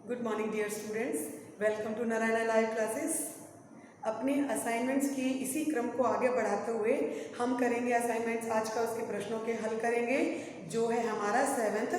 Good morning dear students, welcome to Narayana live classes. अपने assignments की इसी क्रम को आगे बढ़ाते हुए हम करेंगे असाइनमेंट्स। आज का उसके प्रश्नों के हल करेंगे जो है हमारा 7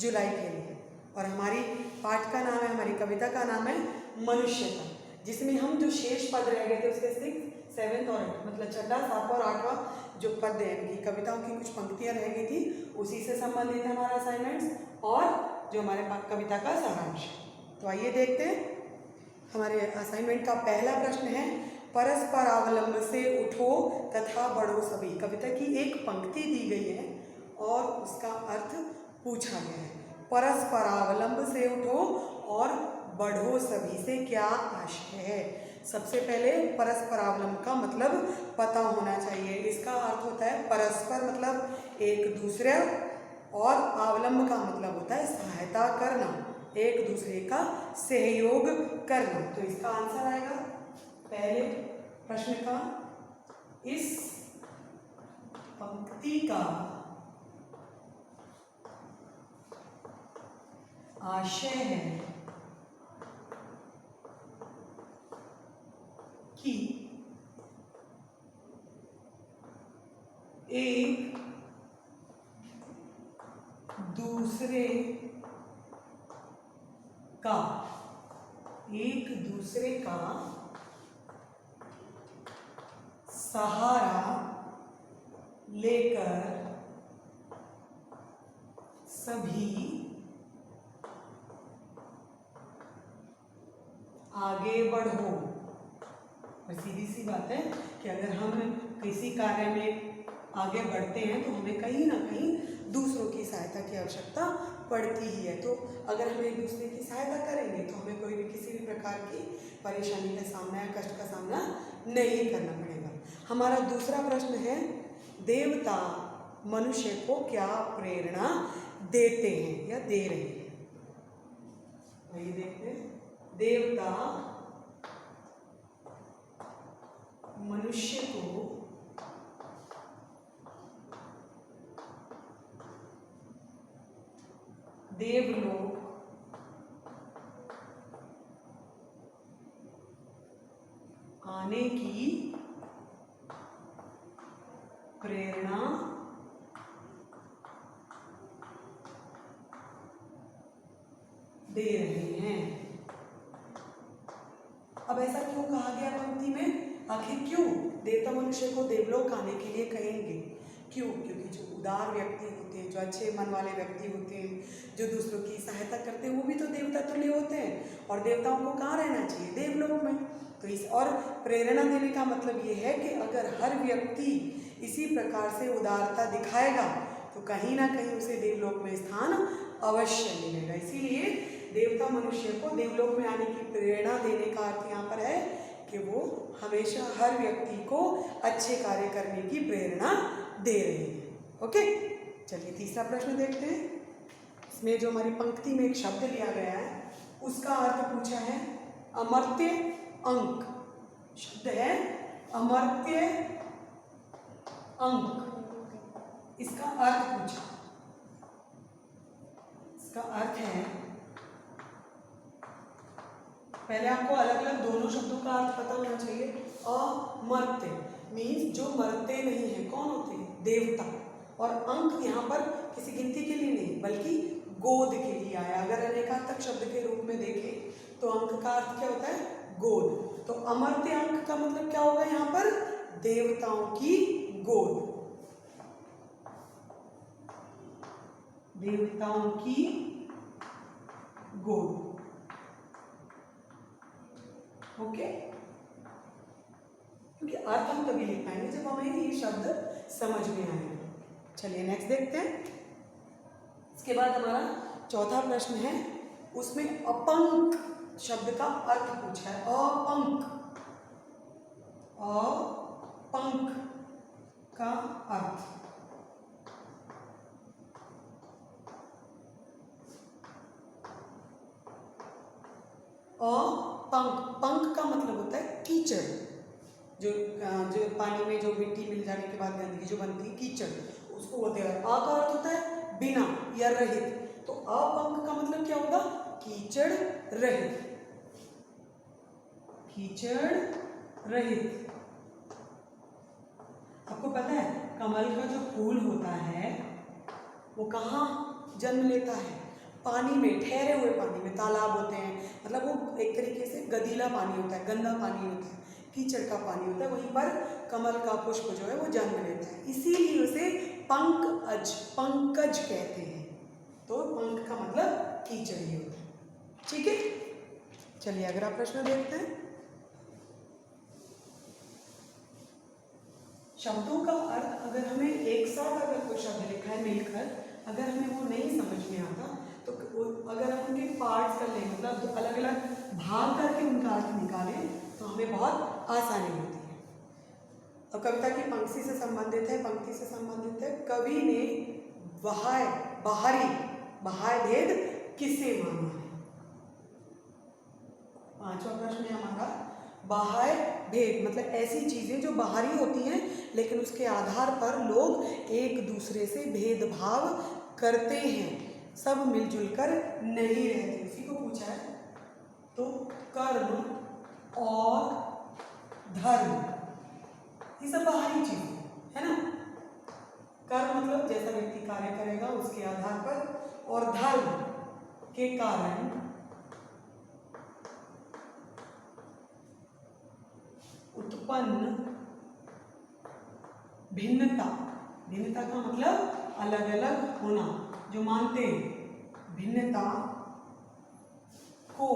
जुलाई के लिए। और हमारी पाठ का नाम है, हमारी कविता का नाम है मनुष्यता, जिसमें हम जो शेष पद रह गए थे उसके 6, 7 और 8 मतलब छठा, सातवां और आठवां जो पद है इनकी कविताओं की कुछ पंक्तियां रह गई थी, उसी से संबंधित है हमारा असाइनमेंट्स और जो हमारे कविता का सारांश है। तो आइए देखते हैं। हमारे असाइनमेंट का पहला प्रश्न है, परस्पर अवलंब से उठो तथा बढ़ो सभी। कविता की एक पंक्ति दी गई है और उसका अर्थ पूछा गया है। परस्पर अवलंब से उठो और बढ़ो सभी से क्या आशय है। सबसे पहले परस्पर अवलंब का मतलब पता होना चाहिए। इसका अर्थ होता है परस्पर मतलब एक दूसरे, और अवलंब का मतलब होता है सहायता करना, एक दूसरे का सहयोग करना। तो इसका आंसर आएगा पहले प्रश्न का, इस पंक्ति का आशय है कि एक दूसरे का सहारा लेकर सभी आगे बढ़ो। और सीधी सी बात है कि अगर हम किसी कार्य में आगे बढ़ते हैं तो हमें कहीं ना कहीं दूसरों की सहायता की आवश्यकता पड़ती ही है। तो अगर हम एक दूसरे की सहायता करेंगे तो हमें कोई भी किसी भी प्रकार की परेशानी का सामना या कष्ट का सामना नहीं करना पड़ेगा। हमारा दूसरा प्रश्न है, देवता मनुष्य को क्या प्रेरणा देते हैं या दे रहे हैं। आइए देखते हैं। देवता मनुष्य को देवलोक आने की प्रेरणा दे रहे हैं। अब ऐसा क्यों कहा गया पंक्ति में? आखिर क्यों देवता मनुष्य को देवलोक आने के लिए कहेंगे? क्यों? क्योंकि जो उदार व्यक्ति होते हैं, जो अच्छे मन वाले व्यक्ति होते हैं, जो दूसरों की सहायता करते हैं, वो भी तो देवता तुल्य होते हैं। और देवताओं को कहाँ रहना चाहिए? देवलोक में। तो इस और प्रेरणा देने का मतलब ये है कि अगर हर व्यक्ति इसी प्रकार से उदारता दिखाएगा तो कहीं ना कहीं उसे देवलोक में स्थान अवश्य मिलेगा। इसीलिए देवता मनुष्य को देवलोक में आने की प्रेरणा देने का अर्थ यहाँ पर है कि वो हमेशा हर व्यक्ति को अच्छे कार्य करने की प्रेरणा दे रहे हैं। ओके, चलिए तीसरा प्रश्न देखते हैं। इसमें जो हमारी पंक्ति में एक शब्द लिया गया है उसका अर्थ पूछा है, अमर्त्य अंक। शब्द है अमर्त्य अंक, इसका अर्थ पूछा। इसका अर्थ है, पहले आपको अलग अलग दोनों शब्दों का अर्थ पता होना चाहिए। अमर्त्य मीन्स जो मरते नहीं है, कौन होते हैं? देवता। और अंक यहाँ पर किसी गिनती के लिए नहीं बल्कि गोद के लिए आया। अगर अनेकार्थक शब्द के रूप में देखें तो अंक का अर्थ क्या होता है? गोद। तो अमर्त्य अंक का मतलब क्या होगा यहाँ पर? देवताओं की गोद, देवताओं की गोद। ओके, क्योंकि अर्थ हम तभी लिख पाएंगे जब हमें ये शब्द समझ में आएगा। चलिए नेक्स्ट देखते हैं। इसके बाद हमारा चौथा प्रश्न है, उसमें अपंक शब्द का अर्थ पूछा है। अपंक, अपंक का अर्थ, पंख, पंख का मतलब होता है कीचड़, जो पानी में जो मिट्टी मिल जाने के बाद गंदगी जो बनती है कीचड़, उसको बोलते हैं। आ का अर्थ होता है बिना या रहित, तो अपंख का मतलब क्या होगा? कीचड़ रहित, कीचड़ रहित। आपको पता है कमल का जो फूल होता है वो कहाँ जन्म लेता है? पानी में, ठहरे हुए पानी में। तालाब होते हैं, मतलब वो एक तरीके से गदीला पानी होता है, गंदा पानी होता है, कीचड़ का पानी होता है, वहीं पर कमल का पुष्प जो है वो जन्म लेता है। इसीलिए उसे पंकज कहते हैं। तो पंख का मतलब कीचड़ ही होता है। ठीक है, चलिए अगला प्रश्न देखते हैं। शब्दों का अर्थ अगर हमें एक साथ अगर कोई शब्द लिखा है मिलकर, अगर हमें वो नहीं समझ में आता तो अगर हम उनके पार्ट्स कर लें, मतलब अलग अलग भाग करके उनका अर्थ निकालें तो हमें बहुत आसानी होती है। अब कविता की पंक्ति से संबंधित है, पंक्ति से संबंधित है। कवि ने बाह्य भेद किसे माना है? पांचवा प्रश्न है हमारा, बाह्य भेद मतलब ऐसी चीजें जो बाहरी होती हैं लेकिन उसके आधार पर लोग एक दूसरे से भेदभाव करते हैं, सब मिलजुल कर नहीं रहते, उसी को पूछा है। तो कर्म और धर्म ये सब बाहरी चीज है ना। कर्म मतलब जैसा व्यक्ति कार्य करेगा उसके आधार पर, और धर्म के कारण उत्पन्न भिन्नता, भिन्नता का मतलब अलग अलग होना, जो मानते हैं भिन्नता को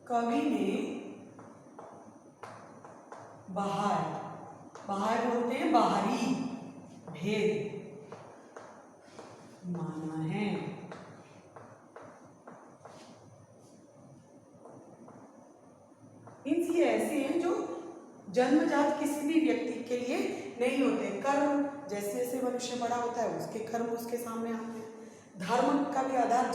कवि ने बाहर बोलते हैं, बाहरी भेद माना है। ये ऐसे हैं जो जन्मजात किसी भी व्यक्ति के लिए नहीं होते। कर्म जैसे जैसे मनुष्य बड़ा होता है उसके कर्म उसके सामने आते हैं। धर्म का भी आधार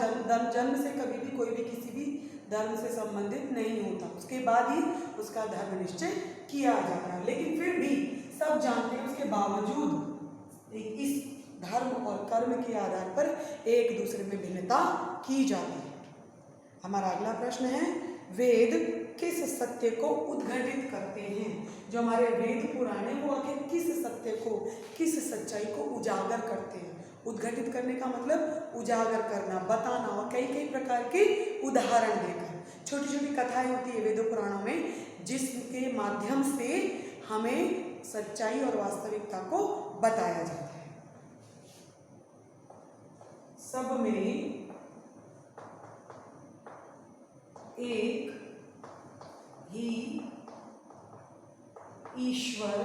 जन्म से कभी भी कोई भी किसी भी धर्म से संबंधित नहीं होता, उसके बाद ही उसका धर्म निश्चय किया जाता है। लेकिन फिर भी सब जानते हैं उसके बावजूद इस धर्म और कर्म के आधार पर एक दूसरे में भिन्नता की जाती है। हमारा अगला प्रश्न है, वेद किस सत्य को उद्घाटित करते हैं? जो हमारे वेद पुराण है वो आखिर किस सत्य को, किस सच्चाई को उजागर करते हैं? उद्घाटित करने का मतलब उजागर करना, बताना, और कई कई प्रकार के उदाहरण देकर। छोटी छोटी कथाएं होती है वेदों पुराणों में जिसके माध्यम से हमें सच्चाई और वास्तविकता को बताया जाता है। सब में एक ही ईश्वर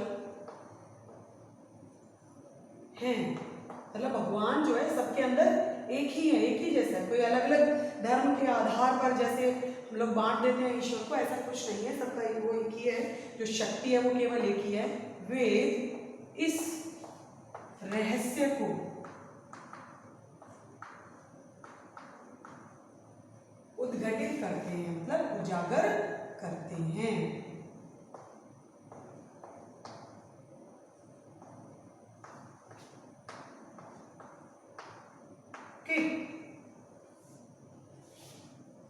है, मतलब भगवान जो है सबके अंदर एक ही है, एक ही जैसा है। कोई अलग अलग धर्म के आधार पर जैसे हम लोग बांट देते हैं ईश्वर को, ऐसा कुछ नहीं है, सबका वो एक ही है, जो शक्ति है वो केवल एक ही है। वेद इस रहस्य को उद्घाटित करते हैं, मतलब उजागर करते हैं।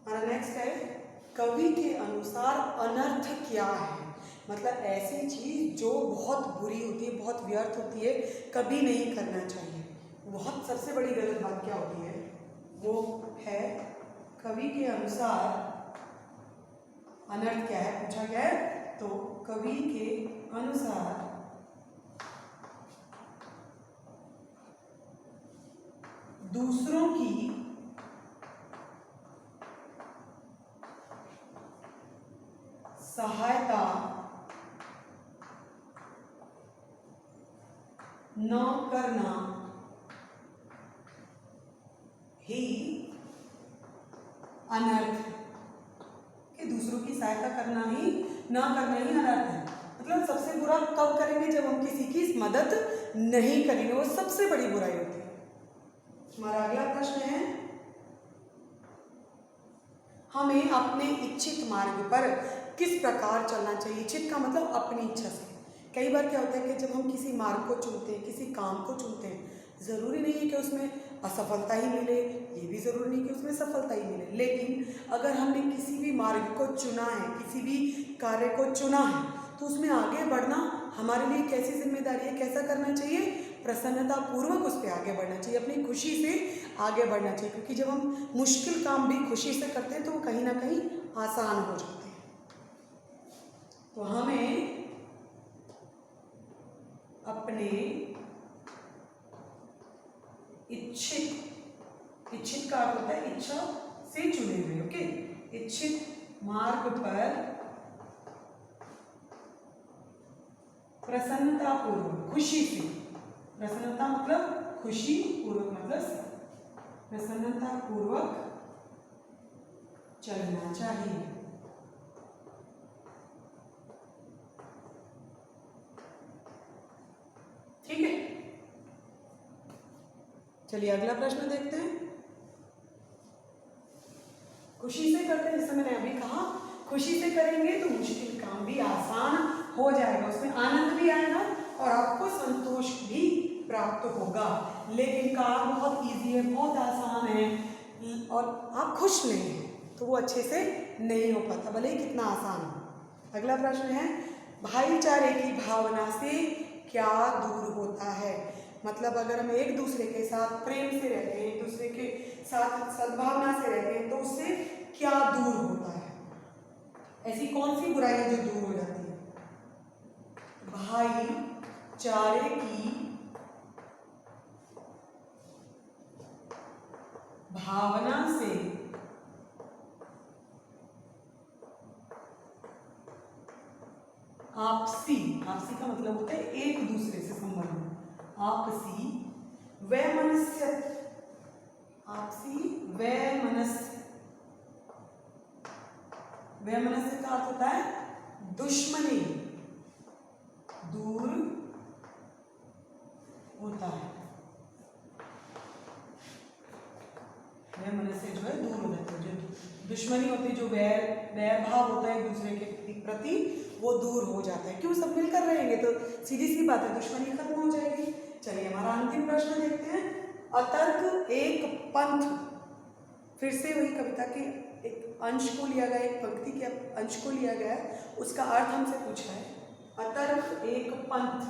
हमारा नेक्स्ट है, कवि के अनुसार अनर्थ क्या है? मतलब ऐसी चीज जो बहुत बुरी होती है, बहुत व्यर्थ होती है, कभी नहीं करना चाहिए। बहुत सबसे बड़ी गलत बात क्या होती है वो है, कवि के अनुसार अनर्थ क्या है, पूछा गया है। तो कवि के अनुसार दूसरों की सहायता न करना ही अनर्थ है। कि दूसरों की सहायता करना ही ना करना ही अनर्थ है। मतलब सबसे बुरा कब करेंगे? जब हम किसी की मदद नहीं करेंगे, वो सबसे बड़ी बुराई होती है। हमारा अगला प्रश्न है, हमें अपने इच्छित मार्ग पर किस प्रकार चलना चाहिए? इच्छित का मतलब अपनी इच्छा से। कई बार क्या होता है कि जब हम किसी मार्ग को चुनते हैं, किसी काम को चुनते हैं, ज़रूरी नहीं है कि उसमें असफलता ही मिले, ये भी ज़रूरी नहीं कि उसमें सफलता ही मिले। लेकिन अगर हमने किसी भी मार्ग को चुना है, किसी भी कार्य को चुना है, तो उसमें आगे बढ़ना हमारे लिए कैसी जिम्मेदारी है, कैसा करना चाहिए, प्रसन्नतापूर्वक उस पर आगे बढ़ना चाहिए, अपनी खुशी से आगे बढ़ना चाहिए। क्योंकि जब हम मुश्किल काम भी खुशी से करते हैं तो वो कहीं ना कहीं आसान हो जाते हैं। तो हमें अपने इच्छित का अर्थ होता है इच्छा से चुने हुए, ओके, इच्छित मार्ग पर प्रसन्नतापूर्वक, खुशी से, प्रसन्नता मतलब खुशी, पूर्वक मतलब प्रसन्नतापूर्वक चलना चाहिए। ठीक है, चलिए अगला प्रश्न देखते हैं। खुशी से करते हैं, जैसे मैंने अभी कहा, खुशी से करेंगे तो मुश्किल काम भी आसान हो जाएगा, उसमें आनंद भी आएगा और आपको संतोष भी प्राप्त होगा। लेकिन काम बहुत इजी है, बहुत आसान है और आप खुश नहीं हैं तो वो अच्छे से नहीं हो पाता, भले ही कितना आसान हो। अगला प्रश्न है, भाईचारे की भावना से क्या दूर होता है? मतलब अगर हम एक दूसरे के साथ प्रेम से रहते हैं, एक दूसरे के साथ सद्भावना से रहते हैं, तो उससे क्या दूर होता है? ऐसी कौन सी बुराई है जो दूर हो जाती है? भाईचारे की भावना से आपसी का मतलब होता है एक दूसरे से संबंध, आपसी वैमनस्य, आपसी वैमनस्य, वैमनस्य का अर्थ होता है दुश्मनी, दूर होता है। वैमनस्य जो है दूर हो जाता है, जो दुश्मनी होती है, जो वैर भाव होता है एक दूसरे के प्रति, वो दूर हो जाता है। क्यों? सब मिलकर रहेंगे तो सीधी सी बात है, दुश्मनी खत्म हो जाएगी। चलिए हमारा अंतिम प्रश्न देखते हैं। अतर्क एक पंथ, फिर से वही कविता के एक अंश को लिया गया, एक पंक्ति के अंश को लिया गया, उसका अर्थ हमसे पूछा है। अतर्क एक पंथ,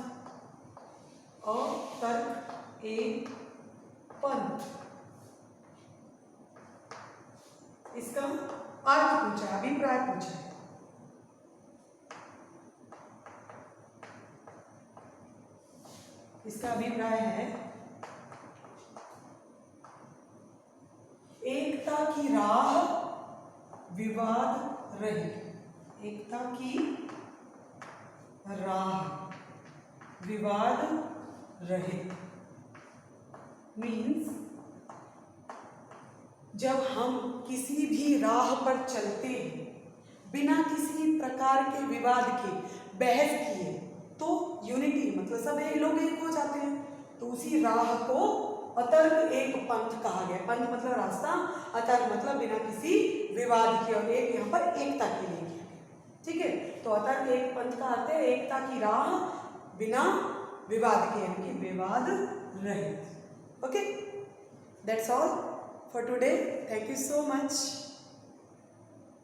अतर्क एक पंथ, इसका अर्थ पूछा, अभिप्राय पूछा है। इसका अभिप्राय है, एकता की राह विवाद रहित, एकता की राह विवाद रहित मीन्स जब हम किसी भी राह पर चलते हैं बिना किसी प्रकार के विवाद के, बहस किए, तो यूनिटी मतलब सब लोग एक हो जाते हैं, तो उसी राह को अतर्क एक पंथ कहा गया। पंथ मतलब रास्ता, अतर्क मतलब बिना किसी विवाद के, और एक यहाँ पर एकता के लिए किया गया। ठीक है, तो अतर्क एक पंथ का अर्थ है एकता की राह बिना विवाद के, यानी कि विवाद रहित। Okay, that's all for today, thank you so much.